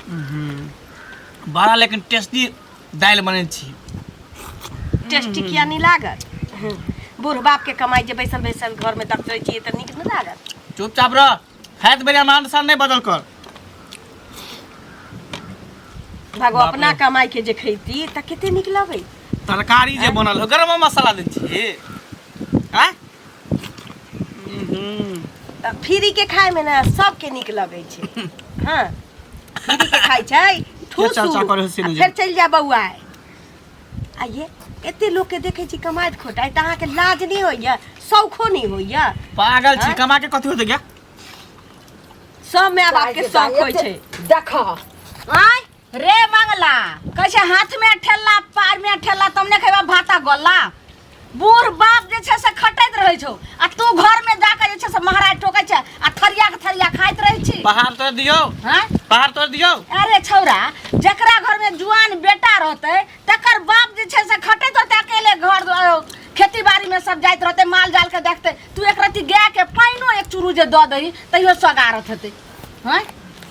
बड़ा लेकिन टेस्टी दाल बने छी। टेस्टी किया नहीं लागत? बूढ़ बाप के कमाई जे बैसल बैसल घर में दख रही छी त निक न लागत। चुपचाप रह, खाइत बेरिया मान सान नहीं बदल कर। भागो अपना कमाई के जे खैती त केते निक लगे। तरकारी जे बनल हो गरम मसाला दे छी। हैं? फ्री के खाए में ना सबके निक लगे छे। हां फ्री के खाई छै ठूस फिर चल जा बउआ। आइए एते लोग के देखे छी कमाइत खोटाई त अहाँ के लाज नहीं होइया, शौखो नहीं होइया। पागल छी, कमा के कथि होते क्या? सब में बाप के शौक होय छे। देखो आय रे मंगला कैसे हाथ में ठेला पार में ठेला तुमने खेबा भाता गोला। बूढ़ बाप जे छे से खटैत रहै छौ आ तू घर में जाके जे छे से महाराज टोकै छे आ थरिया के थरिया खाइत रहै छी। पहाड़ तोड़ दियो। हैं? पहाड़ तोड़ दियो। अरे छौरा जकरा घर में जुआन बेटा रहते तकर बाप जे छे से खटैत रहते अकेले घर खेती बाड़ी में सब जाइत रहते माल जाल के देखते। तू एक रति गाय के पाइनो एक चुरू जे द दही तइयो सगारत हेते। हैं?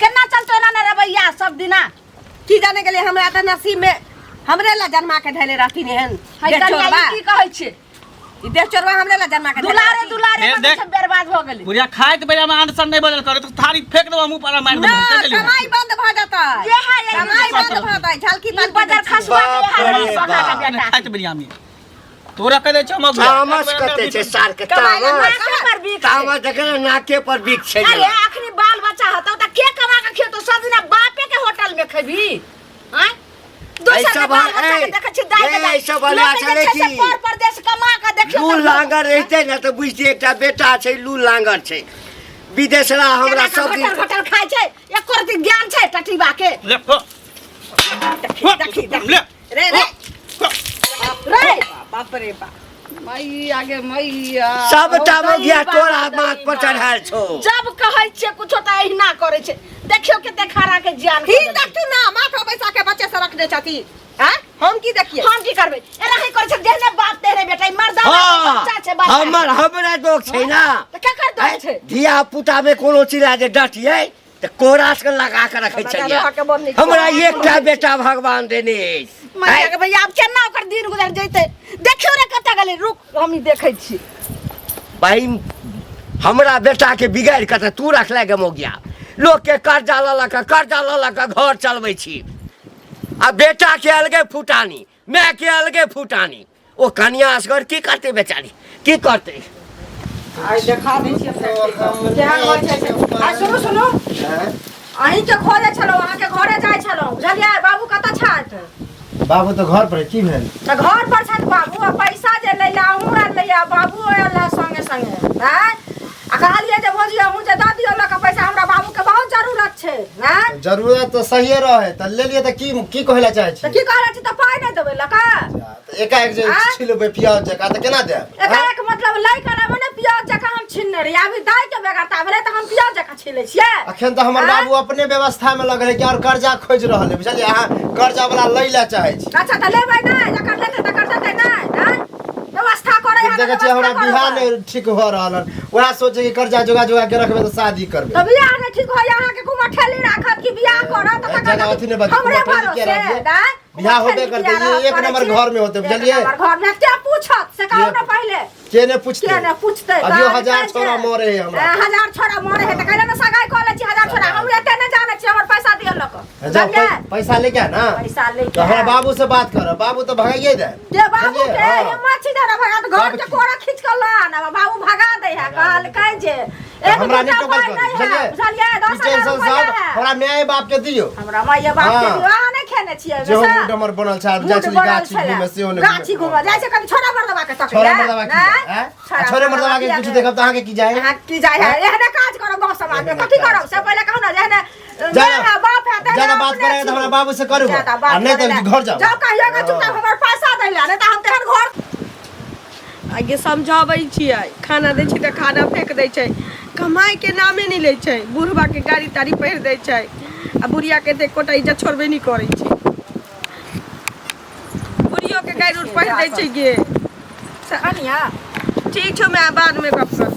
केना चलतो ना रवैया सब दिना? की जाने के लिए हमरा त नसीब में हमरे ला जन्मा के धैले रहथिन एहन। की कहै छे? ई देख चोरवा हमरे ला जन्मा के दुलारे दुलारे में सब बर्बाद हो गेलै। बुढ़िया खाइत बेरिया में आंसन नहीं बदल करे तो थारी फेंक देबो मुंह पर मार देबो। कमाई बंद भ जाता। ये है कमाई बंद भ जाता। झलकी बंद बाजार खसवा के हाल सहा का बेटा। खाइत बेरिया में तोरा कह दे चमक तामस कते छे सार के तामस देखे नाके पर बिक छे। अरे अखनी बाल बच्चा हतौ त के कमा के खेतो सब दिन बापे के होटल में खबी। हैं? ऐसा बाल देखे छी दाई ऐसा बाल चले की पर परदेश कमा के देखियो लू लांगर रहते न त बुझती एकटा बेटा छे लू लांगर छे। विदेशरा हमरा सब दिन होटल खाय छे एक करती ज्ञान छे टटीबा के। ले देखी रे रे रे बाप रे बाप। मई आगे मैया सब टामो गया तोरा माथ पर चढ़ाल छो। जब कहै छे कुछो त एहिना करे छे। देखियो केते खारा के ज्ञान ही देखतू ना माथा पैसा के बच्चे से रखने छथी। हैं? हम की देखिए? हम की करबे? एना ही करे छे देहने बाप तेरे बेटा मर्दा बच्चा छे बच्चा। हमरा दोग छे ना। त का कर दो छे? धिया पुता में कोनो चिरा जे डटिए त कोरास के लगा के रखे छे। हमरा एकटा बेटा भगवान देने। मैया के भैया अब केना ओकर दिन गुजर जइते? देखियो रे कत गेले रुक हमनी देखै छी। भाई हमरा बेटा के बिगाड़ के त तू रखले के मोगिया। लोग के कर्जा ल घर चलबै छी। आ बेटा के अलगे फुटानी, मैं के अलगे फुटानी। ओ कन्या असगर की करते बेचारी? की करते? आई देखा दै छी क्या होय छै। आ सुनो सुनो अहीं के घरे छलो अहाँ के घरे जाय छलो बुझलियै? बाबू कत छात? बाबू तो घर पर की भेल? त घर पर छत बाबू आ पैसा जे ले ला हमरा ले आ बाबू आला संगे संगे। हैं? आ कहलिए जे भोजिया हूं जे दादी वाला का पैसा हमरा बाबू के बहुत जरूरत छे। हैं? जरूरत तो सही रहे त ले लिए त की कहला चाहे छी? त की कहला छी त पाई नै देबै लका? त एकाएक जे छिलबे प्याज जका त केना दे? एकाएक मतलब लै करे मने प्याज जका हम छिन्ने रे। अभी दाई के बेगरता भेले त हम प्याज जका छिले छियै। अखन त हमर बाबू अपने व्यवस्था में लग रहे कि और कर्जा खोज रहल है बुझलिए? अहाँ कर्जा वाला लैला चाहे छी। अच्छा त लेबै नै जकर लेते त कर देतै नै? हैं? व्यवस्था करे है। देखे छी हमरा बिहार नै ठीक हो रहल। ओहा सोचे कि कर्जा जोगा के रखबे त शादी करबे। त बियाह नै ठीक होय अहाँ के कुमा ठेली राखत कि बियाह करत त जगह अथी नै बता हमरे भरोसे बियाह होबे करते ये एक नंबर घर में होते बुझलिए? घर में क्या पूछत से कहो ना पहले के ने पूछते? के ने पूछते? अभी 1000 छोरा मरे है हमरा। 1000 छोरा मरे है त कहले ना सगाई क ले छी 1000 छोरा हम एते नै जाने छी हमर पैसा दिय लक। जा पैसा लेके आ ना। पैसा लेके तो हमरा बाबू से बात कर। बाबू तो भगाइए दे। दे बाबू के ये माछी जरा भगा त घर के कोड़ा खींच के ला ना बाबू भगा दे है कहल कह जे हमरा ने टोकल कर बुझलिए? 10,000 रुपया हमरा माय बाप के दियो। हमरा माय बाप के दियो अहाँ नै खेने छियै जो डमर बनल छ जा छी गाछी घूमे से ओने गाछी घूमे जाय छै कभी छोरा मर्दवा के तक छोरा मर्दवा की हैं? छोरे मर्दवा के कुछ देखब त अहाँ के की जाय? अहाँ की जाय है एहने काज करब गांव समाज में कथि करब से पहले कहू ना जेहने बाप है ज्यादा बात करे त हमरा बाबू से करू आ नै त घर जाओ। जाओ कहियो के चुपचाप हमर पैसा दै ला नै त हम तेहन घर आगे समझाबै छियै खाना दै छी त खाना फेंक दै छै। कमाई के नामे नहीं ले छै। बुढ़वा के गाड़ी ताड़ी पहिर दै छै आ बुढ़िया के देख कोटा इज्जत छोड़बे नहीं करै छै। बुढ़ियो के गाड़ी उठ पहिर दै छै गे अनिया। ठीक छौ मैं बाद में गप कर।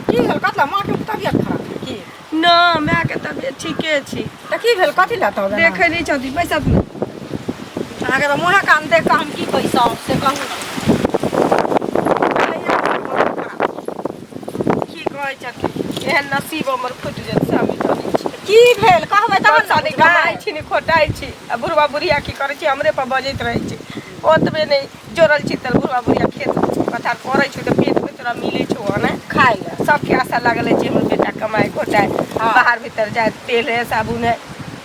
की हल कतला मां के तबियत खराब की ना माय के तबियत ठीके छी त की भेल कथी ला तो देखे नहीं छथि पैसा तू अहाँके त मुँह कान देख के हम की पैसा से कहू की कहै छथि एहन नसीब हमर फुटि जात से हम जानै छी की भेल कहबै तहन सानी कमाइ छी ने खोटाइ छी आ बुढ़वा बुढ़िया की करै छी हमरे पर बजैत रहै छी ओतबे नहीं जोड़ल छी त बुढ़वा बुढ़िया खेत पथार करै छी त पेट में तोरा मिलै छौ ने खाइ ले सबके आशा लागल छै हमर बेटा कमाए खोटाए बाहर भीतर जाए तेल है साबुन है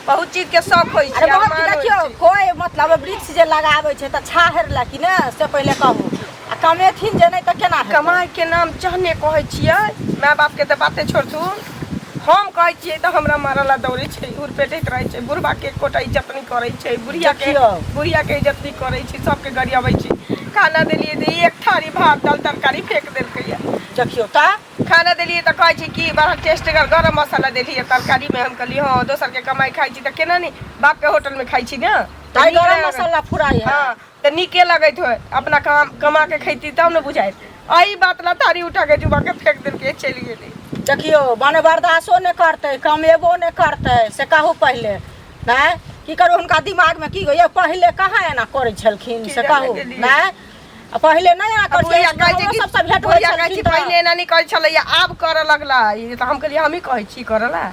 बहुत चीज के शौक होइ छै अरे बहुत देखियो कोई मतलब वृक्ष जे लगाबै छै त छाहर ला कि ने से पहिले कहू आ कमेथिन जे नहीं त केना हेतै? कमाई के नाम चाहने कहै छियै माय बाप के त बाते छोड़थु हम कहै छियै त हमरा मारला दौड़े छै उरपेटैत रहै छै बुढ़वा के कोटा इज्जत नहीं करै छै बुढ़िया के इज्जत नहीं करै छै सबके गरियाबै छै खाना देलिए दे एक थारी भात दाल तरकारी फेंक देलकै देखियो ता खाना देलिए त कहै छी कि बड़ा टेस्टगर गरम मसाला देलिए तरकारी में हम कहलिए हां दोसर के कमाई खाइ छी त केना नहीं बाप के होटल में खाइ छी ना ताई गरम मसाला फुराई है हां त नीके लगैत होय अपना काम कमा के खैती तब न बुझाइत आई बात ला थारी उठा के जुबा के फेंक देलकै चली गेलै देखियो बन बर्दाश्तो नहीं करते कमेबो नहीं करते से कहू पहले नहीं की करू उनका दिमाग में की ये पहले कहाँ एना करे छलखिन से कहू नहीं पहले नहीं एना करे सबसे भेट होय छलखिन पहले एना नहीं करे छलै आब करे लगला त हम कहलिए हम ही कहै छी करला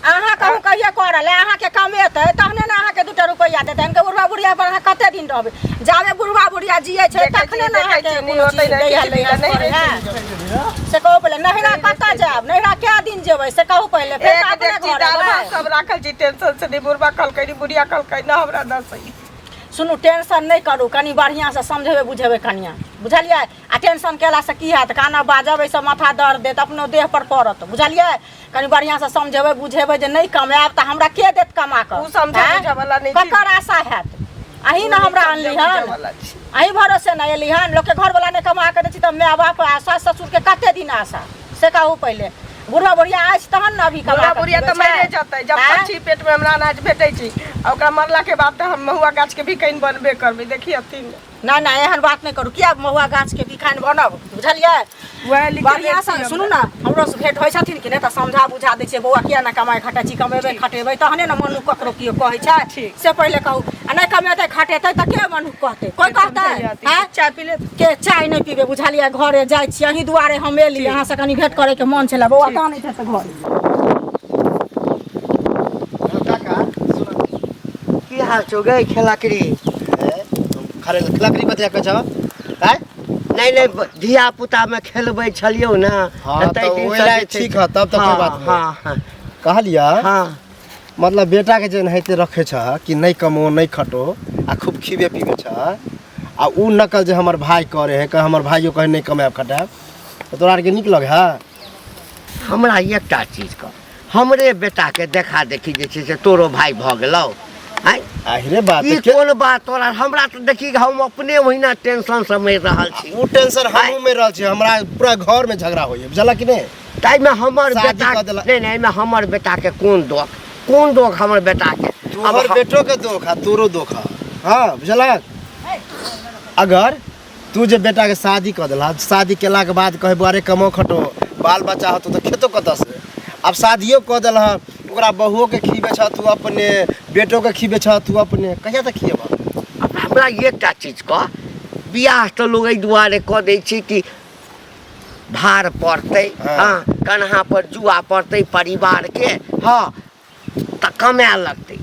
अहाँ कहू कहिए करल अहाँ के कमेतै तहने ने अहाँ के 2 रुपया देतै इनके बुढ़वा बुढ़िया पर अहाँ कते दिन रहबै जाबे बुढ़वा बुढ़िया जियै छै तखने ने अहाँ के कोनो चीज दै है से कहू पहले नहिरा कतऽ जाब नहिरा क्या दिन जेबै से कहू पहले फेर अपने घर दाल भात सब राखल छी टेंशन से बुढ़वा कहलकै बुढ़िया कहलकै ना हमरा दसै सुनू टेंशन नहीं करू कनी बढ़िया से समझेबे बुझेबे कनिया बुझलिए आ टेंशन केला से की हैत काना बाजबै से माथा दर्द देत अपनो देह पर पड़त बुझलिए कनी बढ़िया से समझेबे बुझेबे जे नहीं कमाएब त हमरा के देत कमा के उ समझे वाला नहीं ककर आशा हैत अही ना हमरा आनली हन अही भरोसे ना एली हन लोग के घर वाला ने कमा के दै छी त माय बाप आशा ससुर के कते दिन आशा से कहू पहले बुढ़वा बुढ़िया आज तहन न अभी बुढ़वा बुढ़िया त मरे जतै जब पक्षी पेट में हमरा अनाज भेटै छी आ ओकरा मरला के बाद त हम महुआ गाछ के भी कहीं बनबे करबै देखिए तीन ना ना एहन बात नहीं करू किया महुआ गाछ के बिखान बनब बुझलिए बढ़िया से सुनू ना हमरो से भेंट होय छथिन कि नहीं त समझा बुझा दै छै बौआ किया ना कमाई खटै छी कमेबै खटेबै तहने न मनु ककरो कियो कहै छै से पहिले कहू आ नहीं कमेतै खटेतै त के मनु कहतै कोई कहतै हैं चाय पी ले के चाय नहीं पीबे बुझलिए घरे जाइ छी अही दुआरे हम एली अहाँ से कनी भेंट करे के मन छला बौआ कानै छै त घर की हाल छौ गई खेलाकरी खरे लकड़ी बतिया कह छ हैं नहीं नहीं धिया पुता में खेलबै छलियौ ना हां तो ओइला ठीक है तब तो कोई बात नहीं हां कहलिया हां मतलब बेटा के जे नहिते रखे छ कि नहीं कमो नहीं खटो आ खूब खीबे पीबे छ आ उ नकल जे हमर भाई करे है कि हमर भाइयो कहे नहीं कमाएब खटाएब तो तोरा के नीक लगे है हमरा एकटा चीज का हमरे बेटा के देखा देखी जे छै से तोरो भाई भ गेलौ आहिरे बात ई कोन बात तोरा हमरा तो देखी हम अपने महीना टेंशन से मर रहल छी उ टेंशन हमहु में रहल छी हमरा पूरा घर में झगड़ा होइए बुझला कि नहीं ताई में हमर बेटा नहीं में हमर बेटा के कोन दोख हमर बेटा के तोहर बेटो के दोख है तोरो दोख है हां बुझला अगर तू जे बेटा के शादी कर देला शादी केला के बाद कहे बारे कमो खटो बाल बच्चा हो तो खेतो कत से अब शादियो कर देला ओकरा बहुओ के खीबे छ तू अपने बेटो के खीबे छ तू अपने कहिया तक खीबा अब हमरा एकटा चीज का बियाह तो लोग दुआरे क दै छी कि भार पड़तै हां कन्हा पर जुआ पड़तै परिवार के हां त कमाए लगतै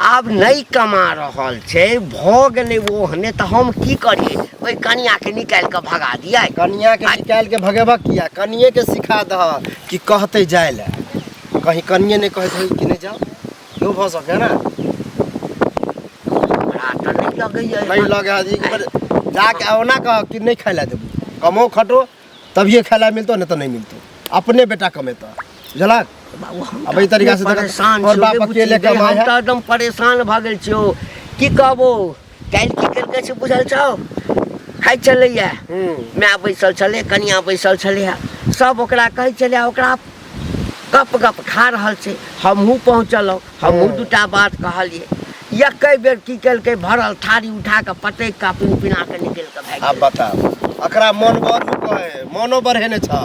अब नहीं कमा रहल छै भ गेलै ओहने त हम की करिए ओइ कन्या के निकाल के भगा दिया कन्या के निकाल के भगेबा किया कन्ये के सिखा द कि कहते जाय ले कहीं कन्ये नहीं कहत होई कि नहीं जाओ क्यों भ सके ना हमरा त नहीं लगैया नहीं लगे है एक बार जाके ओना कह कि नहीं खाइला देबू कमो खटो तभिए खाइला मिलतो नहीं तो नहीं मिलतो अपने बेटा कमेता बुझला अब ई तरीका से परेशान और बाप अकेले कमाय है हम त एकदम परेशान भ गेल छियो की कहबो काल की करके से बुझल छौ खाइ चलैया मैं बैसल छले कनिया बैसल छले सब ओकरा कहै छले ओकरा गप गप खा रहल छै हमहू पहुँचलौ हमहू दूटा बात कहलिए एकै बेर की केलकै भरल थारी उठा के पटक के अपन पिना के निकल के भाग अब बता अकरा मन बर कहे मनो बढ़े ने छ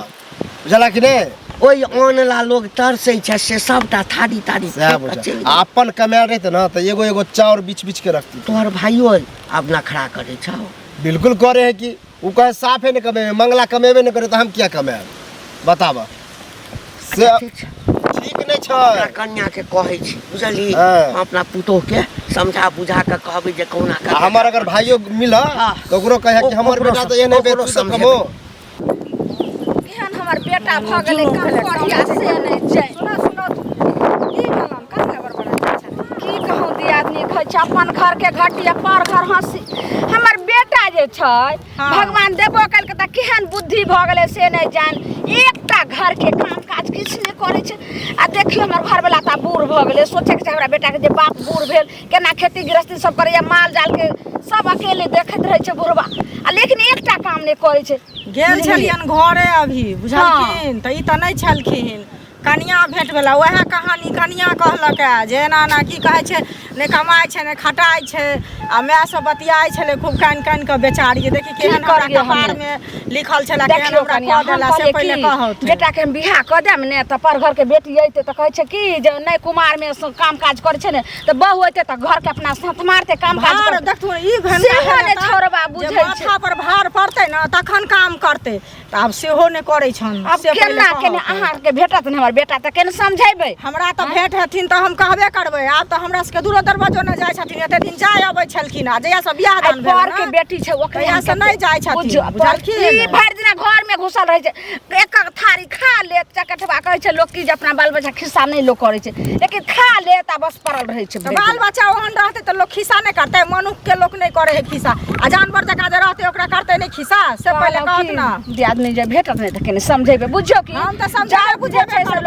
बुझला कि नहीं ओइ ऑनला लोग तरसै छै से सबटा थारी तारी सएह बुझा अपन कमाए रहते ना तो एगो एगो चाउर बीच के रखती। तोहर भाइयो अब नखरा करे छौ। बिल्कुल करे है कि वो कहे साफे नहीं कमे, मंगला कमेबे नहीं करे तो हम क्या कमाए बताबा से ठीक नहीं छै। कन्या के कहै छी बुझली, हाँ। हम अपना पुतोह के समझा बुझा के कहबै जे कौना कर। हमार अगर भाइयों मिला हाँ। तो ओकरो कहे कि हमर बेटा तो ये नहीं बेच तू कमो। केहन हमर बेटा भ गेलै काम करिया से नहीं छै। सुनो सुनो की कहलन कहाँ बड़बड़ा की कहूँ दी आदमी कहै छै अपन घर के घटिया पर घर हंसी। हमर बेटा जे छै भगवान देबो कल के त केहन बुद्धि भ गेलै से नहीं जान। एकटा घर के काम काज किछ नहीं करे छै। आ देखियो हमर घर वाला त बूढ़ भ गेलै, सोचे के हमरा बेटा के जे बाप बूढ़ भेल केना खेती गृहस्थी सब करैया, माल जाल के सब अकेले देखैत रहै छै बुढ़वा, आ लेकिन एकटा काम नहीं करे छै। गेल छलियन घरे अभी बुझलखिन त ई त नहीं छलखिन, कनिया भेट भेला वएह कहानी कनिया कहलक जे एना ना की कहै छै ने कमाइ छै ने खटाइ छै आ माय सब बतियाइ छलै खूब कान कान के बेचारी। देखी केहन हमरा कपार में लिखल छला केहन हमरा कह देला से पहिले कहत बेटा के हम बियाह क देम ने त पर घर के बेटी अइते त कहै छै कि जे नहीं कुमार में काम काज करे छै ने त बहु अइते त घर के अपना साथ मारते काम काज भार कर। देखथुन ई घंटा ने छोरबा बुझै छै माथा पर भार पड़तै न तखन काम करतै त आब सेहो ने करै छन। अब केना केना अहाँ के भेटत ने हमर बेटा त केना समझेबै। हमरा त भेट हेथिन त हम कहबे करबै। आब त हमरा सबके दूरो दरवाजो न जाय छथिन, एते दिन जाय अबै छलखिन आ जहिया से बियाह दान भेल पर के बेटी छै ओकरे यहाँ से नहीं जाय छथिन बुझलखिन। ई भर दिन घर में घुसल रहे छै, एक एक थारी खा लेत चकटबा कहै छै लोग की जे अपना बाल बच्चा खिस्सा नहीं लोग करे छै, लेकिन खा लेत आ बस पड़ल रहे छै। बाल बच्चा ओहन रहते त लोग खिस्सा नहीं करते, मनुख के लोग नहीं करे है खिस्सा, आ जानवर जका जे रहते ओकरा करते नहीं खिस्सा से पहले कहत ना। जे आदमी जे भेटत नहीं त केने समझेबै बुझियो कि हम त समझाबै बुझेबै छै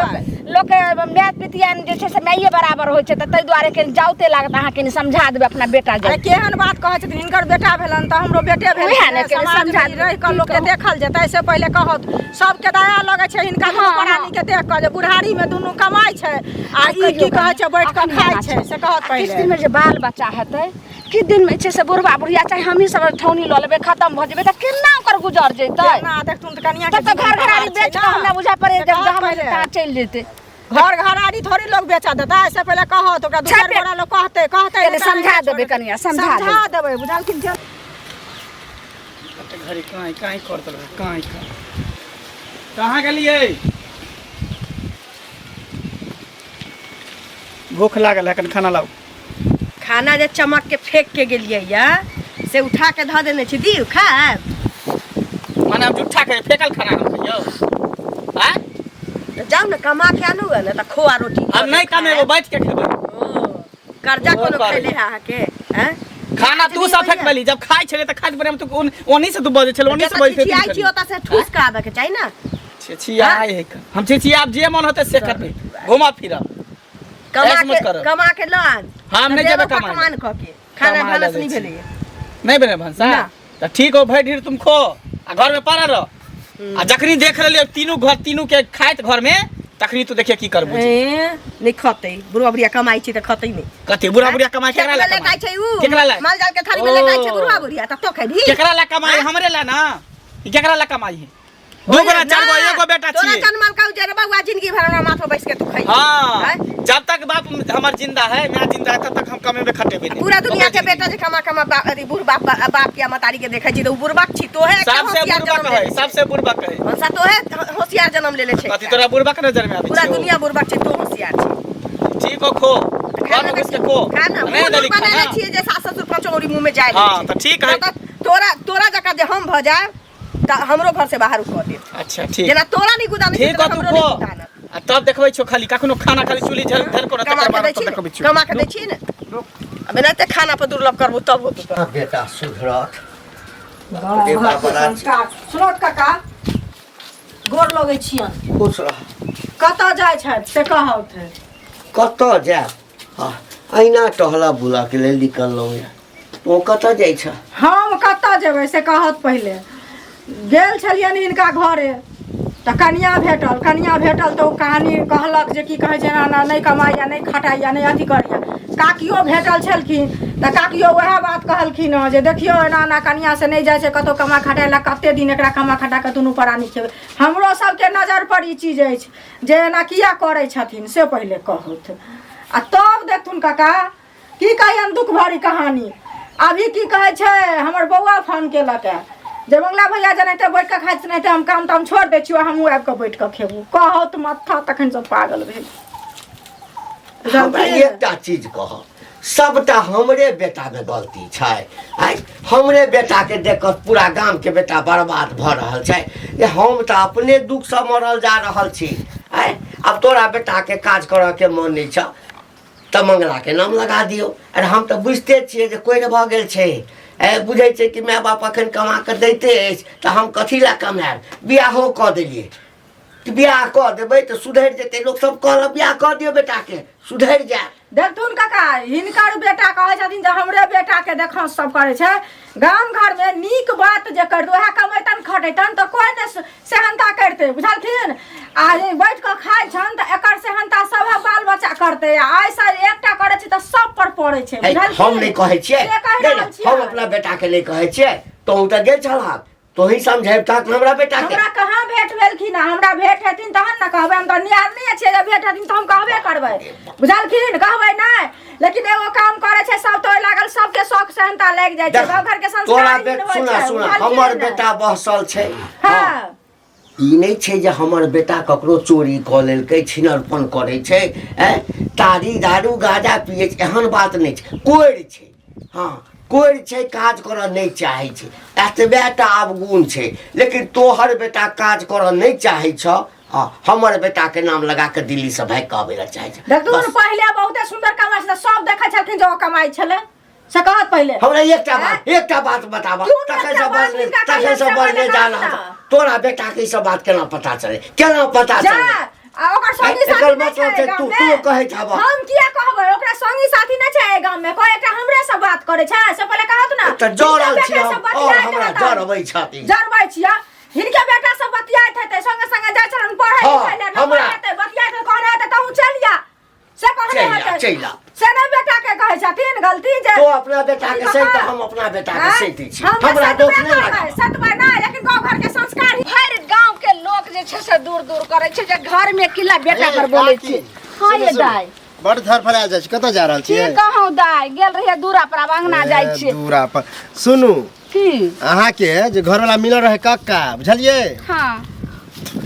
लोग के मैथ पितियान जे छै से माइये बराबर होइ छै त तै दुआरे के जाउते लागत अहाँ के समझा देबै अपना बेटा जे। अरे केहन बात कहै छथिन, हिनकर बेटा भेलन त हमरो बेटे भेल, उएह ने के समझा रह के लोग के देखल जेतै से पहले कहत। सबके दया लगे छै हिनका प्राणी के देख के जे बुढ़ारी में दुनू कमाई छै आ ई की कहै छै बैठ के खाइ छै से कहत किस पहले। दिन में जे बाल बच्चा हेतै कि दिन में छै से बुढ़वा बुढ़िया चाहे हमही सब ठौनी ल लेबै खत्म भ जेबै त केना ओकर गुजर जेतै। ना देखथुन त कनिया त घर घरारी बेच के हमरा बुझा पड़े जब हम कहां चल जेतै। घर घरारी थोड़ी लोग बेचा देता, ऐसे पहले कहत ओकरा दूसर बड़ा लोग कहते केने समझा देबै कनिया समझा देबै बुझलखिन। घड़ी काई काई करत रहे काई कहाँ गेलिए? भूख लागल है, कन खाना लाओ। खाना जे चमक के फेंक के गेलिए या से उठा के ध देने छी, दिउ खाएब। माने हम जुठा के फेकल खाना हम खइयो। हां जाओ ना कमा के आनू ना त खोआ रोटी हम नहीं कमेबो, बैठ के खेबै। कर्जा कोनो खैले है आहा के हैं? खाना तू सब फेंक बेली, जब खाइ छले त खाइत बने हम तो ओनी से तू बजे छले, ओनी से बजे आई छी ओता से ठूस के आबे के चाहि ना। छिछियाई है हम छिछियाब जे मन होते से करबे, घुमा फिरा कमा के लान हम नहीं जेबे कमाए। कमान क के खाना भानस नहीं भेले नहीं बने भंसा त ठीक हो भाई, ढेर तुम खो आ घर में पड़ा रह आ जखनी देख ले तीनों घर तीनों के खाइत घर में तखनी तू देखिए की करबू। नहीं खतै बुढ़वा बुढ़िया कमाई छी त खतै नहीं। कथि बुढ़ा बुढ़िया कमाई केकरा ला लेकाई छै उ केकरा ला माल जाल के थाली में लेकाई छै बुढ़वा बुढ़िया त तो खैबी। केकरा ला कमाई? हमरे ला ना, ई केकरा ला कमाई है? दो गोरा चार गो एगो बेटा तोरा छी। जन्मल का उजर बउआ जिंदगी भर हमरा माथा बैस के तू खई। हां जब तक बाप हमर जिंदा है, मैं जिंदा है, तब तक हम कमेबे खटेबे नहीं। पूरा दुनिया के बेटा जे कमा कमा अरे बूढ़ बाप के मतारी के देखै छी त उ बुढ़बाक छी तो है। सबसे बुढ़बा कहे, सबसे बुढ़बा कहे मनसा तो है होशियार जन्म लेले छै। कथि तोरा बुढ़बा के नजर में आबै छै? पूरा दुनिया बुढ़बाक छी तो होशियार छी। ठीक हो खो खाना घुस के खो खाना नहीं दली बनाले खाना छी जे सास ससुर कचौड़ी मुंह में जाय। हां त ठीक है। तोरा जका जे हम भ जाए त हमरो घर से बाहर उठो दे। अच्छा ठीक जेना तोरा नहीं गुदान ठीक हो तू खो आ तब देखबै छो खाली कखनो खाना खाली चुली झल धर को तकर बाद तब देखबै छो कमा के दै छी ने। अब एनाते खाना पर दुर्लभ करबो तब होतो तो बेटा सुधरत। सुनो काका गोर लगै छियन। खुश रह। कतऽ जाइ छै से कहत है? कतऽ जायब? अहिना टहला बुला के लेल निकललहुँ यऽ। तू कतऽ जाइ छ? हम कतऽ जेबै से कहत पहिले। गेल छलियन हिनका घरे त तो कनिया भेटल तो कहानी कहलक जे की कहै छै ना नहीं कमाइया नहीं खटाइया नहीं अथी करैया। काकियो भेटल छलखिन तो काकियो वह बात कहलखिन हँ जे देखियो एना एना कनिया से नहीं जाए छै कतौ कमा खटाइ ला, कते दिन एकरा कमा खटा के दुनू प्राणी खेबै। हमरो सबके नजर पर ई चीज अछि जे एना किया करै छथिन से पहिले कहत आ तब देखथुन काका की कहियन दुख भरी कहानी। अभी की कहै छै हमर बौआ फोन केलक है जे मंगला भैया जनाते बैठ के खाइत नहीं हम काम ताम छोड़ दै छियो हमहूँ आबि कऽ बैठ कऽ खेबू। कहत माथा तखन सब पागल भेल। हमरा एकटा चीज कह, सबटा हमरे बेटा में गलती छै। आइ हमरे बेटा के देख कऽ पूरा गाम के बेटा बर्बाद भऽ रहल छै। ये हम तऽ अपने दुख से मरल जा रहल छी। आइ अब तोरा बेटा के काज करऽ के मन नहीं छ तऽ मंगला के नाम लगा दियौ। अरे हम तऽ बुझते छियै जे कोइ भऽ गेल छै। बुझै छै कि माय बाप अखन कमा कऽ दैते अछि तऽ हम कथी लए कमायब। बियाहो कऽ देलियै, बियाह कऽ देबै तऽ सुधरि जेतै। लोक सब कहलक बियाह कऽ दियौ बेटा के सुधरि जाय। देखथुन काका हिनकर बेटा कहै छथिन जे हमरे बेटा के देखा सब करे छै। गाम घर में नीक बात जे कर वएह कमेतन खटेतन तऽ कोई ने सेहनता करते बुझलखिन। आ बैठ कऽ खाइ छन तऽ एकर सेहनता सब बाल बच्चा करते। आइ से एकटा करे छै तऽ सब पर पड़े छै बुझलखिन। हम नहीं कहै छियै, हम अपना बेटा के नहीं कहै छियै। तो तऽ गेल छलहक तो ही समझाइब तक हमरा बेटा के। हमरा कहाँ भेट भेलखिन हमरा भेट हेथिन तहन न कहबै। हम तऽ नियार नहीं छियै जे भेट हेथिन तऽ हम कहबे करबै बुझलखिन। कहबै नहीं लेकिन एगो काम करे छै सब तो लागल सबके शौक सेहनता लाग जाय छै। गाँव घर के संस्कार नहीं होइ छै। सुना हमर बेटा बहसल छै। हां ई नहीं छै जे हमर बेटा ककरो चोरी कऽ लेलकै छिनरपन करे छै। तारी दारू गांजा पिए छै एहन बात नहीं छै। कोरि छै, हाँ कोरि छै, काज करऽ नहीं चाहे छै। एतबेटा अवगुण छै। लेकिन तोहर बेटा काज करऽ नहीं चाहे छ। हमर बेटा के नाम लगा के दिल्ली से भाग कऽ आबै ला चाहे छै। देखथुन पहिले बहुते सुंदर कमाइ छलै सब देखै छलखिन जे ओ कमाइ छलै से कहत पहिले। हमरा एकटा बात बताबा तखन से बढ़ले जाना। तोरा बेटा के ई सब बात केना पता चले, केना पता चले? आ ओकर संगी साथी नहीं छै गाम में। कहै छाबा हम किया कहबै ओकरा संगी साथी नहीं छै गाम में। कोई एकटा हमरे से बात करे छै से पहिले कहत ना। तऽ जरल छी और हमरा जरबै छथि। जरबै छिया हिनके बेटा सब बतियाइत हेतै संगे संगे जाय छलन पढ़ै लिखै ले हमरा हेतै बतियाइत कहने हेतै तऽ चलिया से कहने हेतै चलिया से नहीं बेटा के कहै छथिन गलती जे तो अपना बेटा के सही तऽ हम अपना बेटा के सही दै छी। हमरा दोष नहीं लगा सतबै ना लेकिन गांव घर के संस्कार हर गांव के लोग जे छै से दूर दूर करे छै जे घर में किला बेटा पर बोले छै। हां ये दाई बड़ धर फरा जाइ छै। कतऽ जा रहल की छियै? कहूं दाई गेल रहिए दूरा पर आब अंगना जाइ छै। दूरा पर सुनू की अहाँ के जे घर वाला मिलल रहे कक्का बुझलियै। हां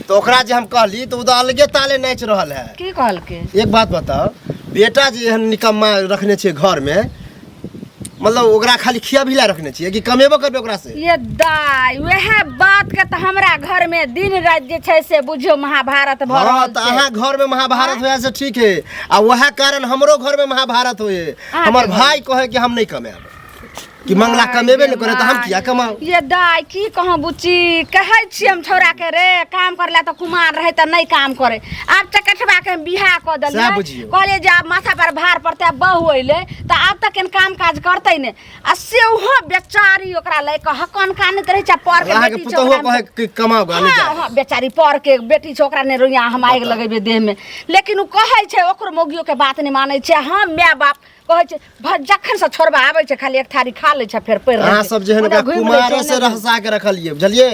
तो ओकरा जे हम कहली तो उदा अलगे ताले नाच रहल है। की कहल के? एक बात बताओ बेटा जे एहन निकम्मा रखने छियै घर में मतलब ओकरा खाली खिया भिला रखने छियै कि कमेबो करबे ओकरा से? ये दाई वह बात के त हमरा घर में दिन रात जे छै से बुझियो महाभारत भ रहल छै। त अहाँ घर में महाभारत होया से ठीक है आ वह कारण हमरो घर में महाभारत होए। हमर भाई कहे कि हम नहीं कमाएब कि मंगला कमेबे नहीं करे तो हम किया कमाओ। ये दाई की कहूं बुच्ची कहै छी हम छोरा के रे काम करला तो कुमार रहे त नहीं काम करे। आब चकठबा के बियाह क देले कहले जे आब माथा पर भार पड़ते बहु होइले त आब तक केन काम काज करतै ने। आ सेहो बेचारी ओकरा ले कह कन कानत रहे छ पर के बेटी छ पुतहु कहे कि कमाओ गाने जा। हां बेचारी पर के बेटी छ ओकरा ने रोया हम आग लगेबे देह में। लेकिन उ कहै छै ओकर मोगियो के बात नहीं मानै छै। हम माय बाप कहै छै जखन से छोरबा आबै छै खाली एक थारी खा ले छै फेर पैर अहाँ सब जेहन कुमारों से रहसा के रखलिए बुझलिए।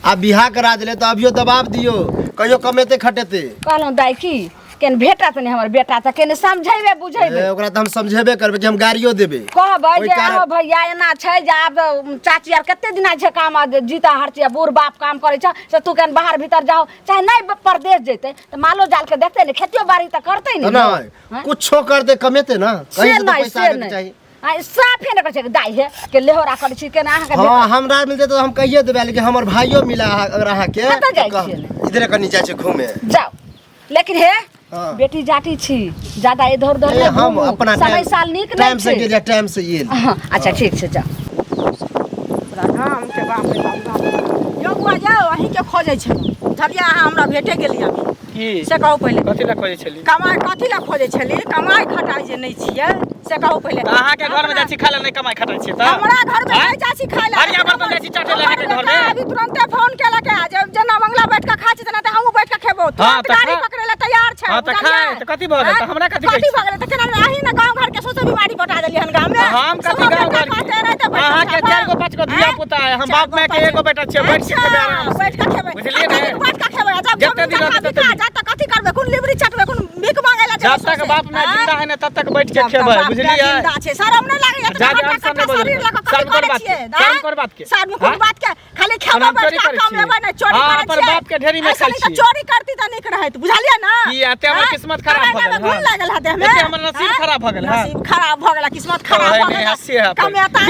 आ बियाह करा देले त अभियो दबाव दियो कहियो कमेते खटेते। कहलौं दाई की केन भेटा त नहीं हमर बेटा त केन समझैबे बुझैबे। ओकरा त हम समझेबे करबे कि हम गाड़ियो देबे कहबै जे हो भैया एना छै जे आब चाची आर कते दिना छै काम जीता हरचिया बूढ़ बाप काम करे छ से तू केन बाहर भीतर जाओ चाहे नहीं परदेश जेते त मालो जाल के देखते ने खेतियो बाड़ी त करतै ने नहीं कुछो कर दे कमेते ना कहीं से पैसा आवे चाहिए। आ साफे न कहै छै दाई है के लेहोरा करै छी केना अहाँ के हां हमरा मिलते तो हम कहिए देबे लेकिन हमर भाइयो मिला अगर अहाँ के इधर कनी जाय छै घूमे जाओ। लेकिन हे बेटी जाटी छी ज्यादा इधर उधर नहीं हम अपना समय साल निक टाइम से गेलिया टाइम से ये। अच्छा ठीक छै जा राम के बाप रे बाप यो बुआ जाओ अही के खोजै छै धरिया अहाँ हमरा भेटे गेलिया की से कहू पहिले कथि ला खोजै छली? कमाई कथि ला खोजै छली? कमाई खटाई जे नहीं छियै से कहू पहले अहाँ के घर में जाची खाला नहीं कमाई खटाई छी त हमरा घर में नहीं जाची खाइला हरिया बर्तन जाची चाटे लगे के घर में अभी तुरंते फोन केला के जब जना मंगला बैठ के खा छी तना त हमहु बैठ के खेबो तुरंत गाड़ी पकड़े ला तैयार छै हां त खाए त कथि भ गेल त हमरा कथि कथि भ गेल त केना आही ना गांव घर के सोचे बीमारी बता देली हन गांव में हम कथि गांव घर अहाँ के 4 गो 5 गो धिया पुता है हम बाप माय के एगो बेटा छियै बैठ के खेबे आराम बैठ के खेबे बुझलिए ने बैठ के खेबे जब जते दिन रहते तते जा त कथि करबे कोन लिवरी चटबे कोन भीख मांगे ला जब तक बाप माय जिंदा है ना तब तक बैठ के खेबे बुझलिए जिंदा छै शरम नहीं लागे त शर्म कर बात के शर्म कोन बात के खाली खेबे बैठ के काम लेबे ना चोरी करे हां पर बाप के ढेरी में खाई छी चोरी करती त निक रहत बुझलिए ना की आते हमर किस्मत खराब भ गेल भूल लागल हाथे हमें एते हमर नसीब खराब भ गेल हां नसीब खराब भ गेल किस्मत खराब भ गेल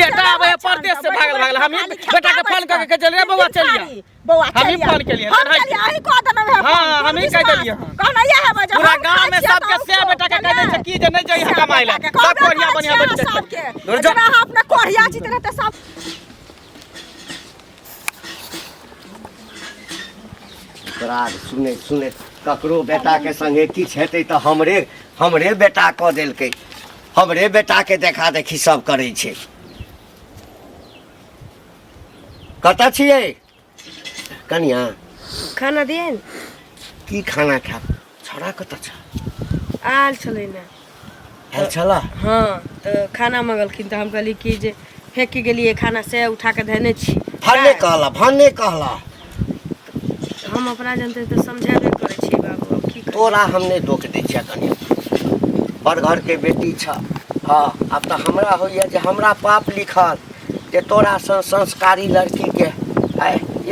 बेटा आवे परदेश से भागल हम बेटा के फोन करके चल रे बउआ चलिए बउआ हम ही फोन के लिए आही को दन में हां हम ही कह देलिए कहना ये है बजा पूरा गांव में सबके से बेटा के कह दे छै की जे नहीं जाई कमाई ला सब कोढ़िया बढ़िया बैठ सबके जना अपने कोढ़िया जीत रहते सब तोरा सुने सुने ककरो बेटा के संगे किछ हेतै त हमरे बेटा क देलकै हमरे बेटा के देखा देखी सब करै छै कतऽ छियै कनिया खाना दियन की खाना खा छोड़ा कतऽ छ आल छलै ना आयल छला हाँ तो खाना मंगलखिन तो हम कहली कि जे फेंक के गेलिए खाना से उठा के धने छी भन्ने कहला हम अपना जनते तो समझाबे करे छी बाबू अब की करी तोरा हमने दोख दै छिया कनिया पर घर के बेटी छ हाँ अब तो हमरा होइए जे हमरा पाप लिखल जे तोरा संस्कारी लड़की के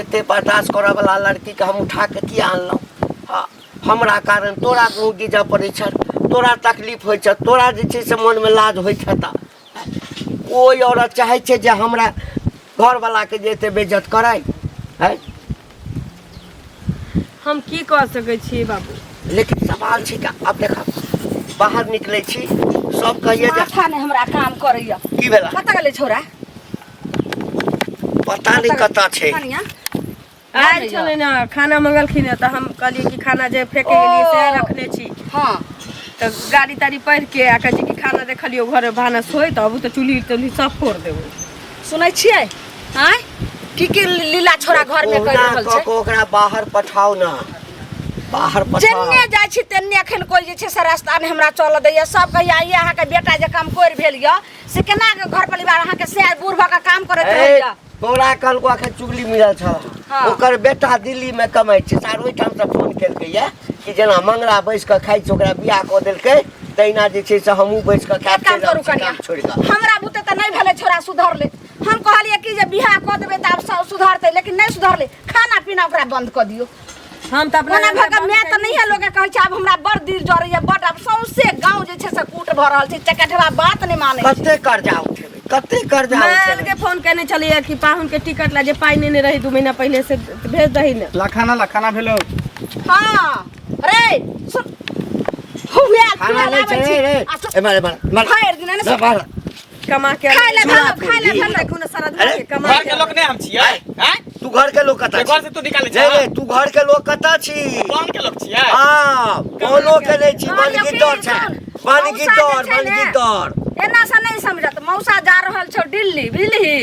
एते बर्दाश्त करऽ वाला लड़की के हम उठा के किया आनलहुँ हाँ हमरा कारण तोरा गाँव गिजऽ पड़ै छ तोरा तकलीफ होइ छ तोरा जे छै से मन में लाज होइ छ त कोई औरत चाहे छै जे हमरा घर वाला के जे एते बेइज्जत कराय है हम की कह सकै छी बाबू लेकिन सवाल छै कि अब देखा बाहर निकले छी सब कहिए जे माथा ने हमरा काम करैया की भेला कतऽ गेलै छौरा पता नहीं कता छै कनिया आयल छलै ना खाना मंगलखिन त हम कहलिए कि खाना जे फेंके गेलिए से रखने छी हाँ तो गाड़ी ताड़ी पढ़ के आ कहे कि खाना देखलियो घर में भानस होई तो अब तो चूल्ही तुल्ही सब फोड़ देबो सुनै छियै आय की लीला छोरा घर में कर रहल छै ओकरा बाहर पठाओ ना बाहर पठाओ जन्ने जाइ छी तन्ने एखन कोई जे छै से रास्ता ने हमरा चल दैया सब कहिया ये अहाँ के बेटा जे काम कोर भेल य से केना के घर परिवार अहाँ के से बूढ़ भा के काम करत रहैया तोरा कल को आखे चुगली मिलल छ ओकर बेटा दिल्ली में कमाई छै सार ओइ ठाम से फोन केलकै या कि जेना मंगरा बैस के खाइ छै ओकरा बियाह क देलकै तैना जे छै से हमहू बैस के खाइ काम करू कनिया छोड़ के हमरा बुते त नहीं भेले छोरा सुधर ले हम कहलिए कि जे बियाह क देबे त अब सब सुधरतै लेकिन नहीं सुधरले खाना पीना ओकरा बंद क दियो हम त अपना ओना भग मैं त नहीं है लोग कहै छै अब हमरा बड़ दिल जरैया बट अब सौंसे गांव जे छै से कूट भ रहल छै चकठवा बात नहीं माने कते कर्जा उठेबै कते कर्जा मैं उठेबै के फोन करने चलिए कि पाहुन के टिकट ला जे पाई नहीं रही 2 महीना पहले से भेज दही ने लखाना भेलो हां रे सुन हुआ खाना ले छै रे ए मारे फायर दिन ने मार कमा के खाइ ले भल देखो ना सारा दिन के कमा घर के लोग ने हम छियै हैं तू घर के लोग कता घर से तू निकाले छै रे तू घर के लोग कता छी कौन के लोग छियै हां कोनो के नहीं छी बनगिदर छै बनगिदर एना से नहीं समझत मौसा जा रहल छौ दिल्ली बुझली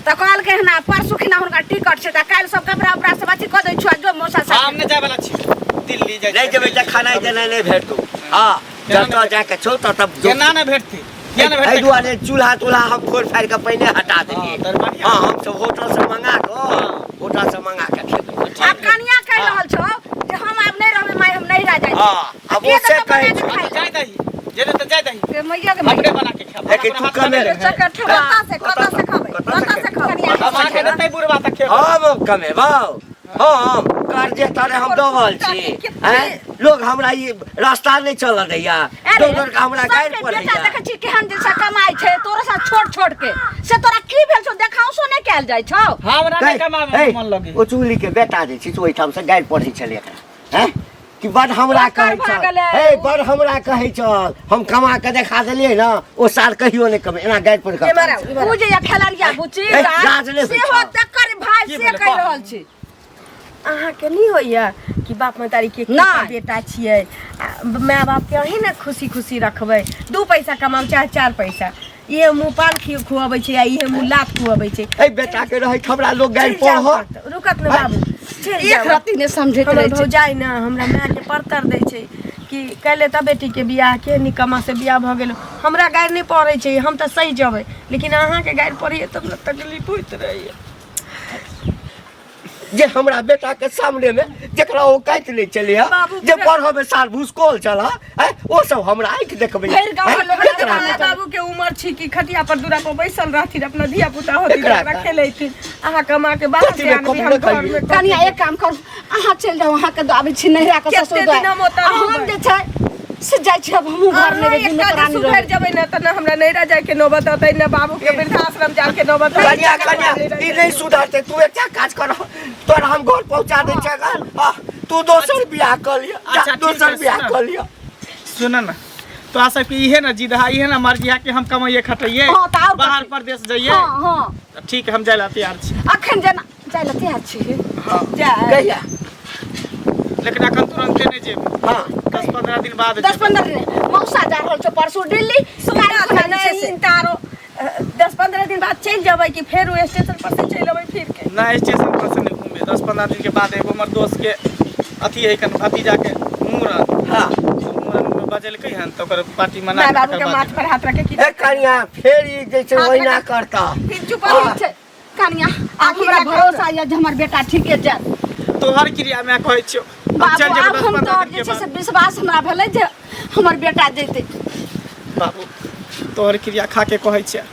त कहल के ना परसु खिना हुनका टिकट छै त काल सब कपड़ा उपड़ा सब अथी क दै छु जो मौसा से हम ने जाय वाला छी दिल्ली जाय नहीं जेबै त खाना देना नहीं भेटतो हां जत जाके छौ त तब केना न भेटती क्या न एहि भेटती दुआरे चूल्हा हम फोड़ फाड़ के पहिने हटा देलिए हां हम सब होटल से मंगा के खेबै अब कनिया कह रहल छौ जे हम अब नहीं रहबे माय हम नहीं रह जाय हां अब ओसे कहै छौ जाय दही जेने त जाय दही के मैया के अपने बना के खा लेकिन तू कमे चकठवा कता से खबै हम आके देतै बुढ़वा तक खेब हम कमेबाऊ हम कर्जे तारे हम डबल छी हैं लोग हमरा ई रास्ता नहीं चल दैया डॉक्टर का हमरा गाइड पर बेटा देख छी केहन जे कमाई छै तोरा सा छोट के से तोरा की भेल छौ देखाउ सो नहीं कैल जाय छौ हमरा नहीं कमावे मन लगे ओ चुगली के बेटा जे छी ओइ ठाम से गाइड पढ़ै छले हैं कि बड़ हमरा कहै छ हे बड़ हमरा कहै छ हम कमा के देखा देलिए ना ओ साल कहियो नहीं कमे एना गाइड पर उ जे या खेलरिया बुची से हो तकर भाई से कह रहल छी अहाँके नहीं होइए कि बाप महतारी के नहीं। बेटा छियै माय बाप के अही ने खुशी खुशी रखबै 2 पैसा कमाउ चाहे 4 पैसा ये मुँह पान खुआबै छै आ ये मुँह लात खुआबै छै ए बेटा के रहे हमरा लोग गाड़ी पढ़ रुकत न बाबू एक रत्ती ने समझैत हमर रहै छै भौजाई न हमरा माय के परतर दै छै कि कैले त बेटी के बियाह के निकम्मा से बियाह भ गेल हमरा गाड़ी नहीं पड़ै छै हम त सही जबै लेकिन अहाँ के गाड़ी पड़ैए तब न तकलीफ होइत रहैए जे हमरा बेटा के सामने में जेकरा ओ काट ले चले बाबू, जे पढ़ो में साल भूसकोल चला ओ सब हमरा आंख देखबे भैर गाँव के लोग केकरा? माय बाबू के उम्र छी कि खटिया पर दूरा पर बैसल रहथिन अपना धिया पुता होती एकरा ओकरा खेलैथिन अहाँ कमा के बाहर कथी से में आनबी हम कपड़े घर में कनिया एक काम करू अहाँ चलि जाउ अहाँके आबै छी नहिरा के केते ससुर दिन हम ओतऽ हम रहबै? जे छै से जाइ छी अब हमहूँ घर में दिन प्राणी सुधर जबै न त न हमरा नैरा जाय के नौबत अतै न बाबू के वृद्धाश्रम जाय के नौबत कन्या कन्या ई नहीं सुधरते तू एक काज कर तोरा हम घर पहुंचा दे छगा तू दोसर बियाह कर लिया अच्छा, ठीक दोसर है, बियाह सुन। कर लिया सुन ना तो आ सबके इहे ना जिद है इहे ना मर्जी है कि हम कमाइए खटाइए हाँ, तो आउ बाहर कथी? प्रदेश जाइए हाँ हाँ तो ठीक है हम जाए ला तैयार छी अखन जेना जाइ लए तैयार छी कहिया लेकिन अखन तुरंते नहीं जेब हां 10-15 दिन बाद 10-15 दिन मौसा जा रहल छै परसू दिल्ली नहीं तारो 10-15 दिन बाद चल जबै कि फेर ओ स्टेशन पर से चल अबै फिर के ना स्टेशन पर से नहीं घूमे 10-15 दिन के बाद एगो हमर दोस्त के अथी है कन भतीजा के मूड़न हां मूड़न में बजेलकै हन तो ओकर पार्टी मना माय के बाबू के तकर माथ बाद पर हाथ रखे कि ए कन्या फेर ई जैसे ओहिना करता फिर चुप ठीक छै कनिया आब हमरा भरोसा यऽ जे हमर बेटा ठीके जायत तोहर क्रिया में कहै छियो हम बाबू चल जेबै आब हम 10-15 तऽ दिन जे के छै से बाद विश्वास हमरा भेलै जे हमर बेटा जेतै बाबू तोहर क्रिया खा के कहै छियै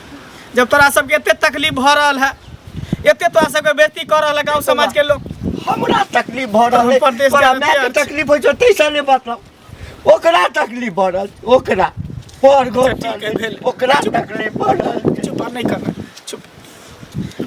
जब तोरा सबके एते तकलीफ भ रहल है एते तोरा सबके बेइज्जती कर रहल है गांव समाज के लोग हमरा तकलीफ भ रहल हम है परदेश तोरा जाए माय के तैयार छी। तकलीफ होइ छै तैसा नहीं बताओ ओकरा तकलीफ भ रहल ओकरा पर घर ठीक है, भेल। ओकरा तकलीफ भ रहल चुप नहीं करना चुप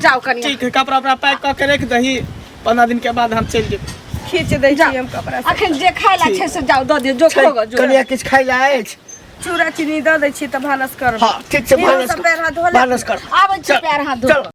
जाओ कनिया ठीक है कपड़ा उपड़ा पैक करके रख दही 15 दिन के बाद हम चल जेबै खींच दै छी हम कपड़ा से अखन जे खाय ला छै से जाओ दऽ दियौ जो खो गो जो कन्या किछ खाइ ला अछि चूड़ा चीनी दऽ दै छी तऽ भानस करब हाँ ठीक छै इहो भानस सब पैर हाथ धो ले। भानस कर आबै छी पैर हाथ धो चल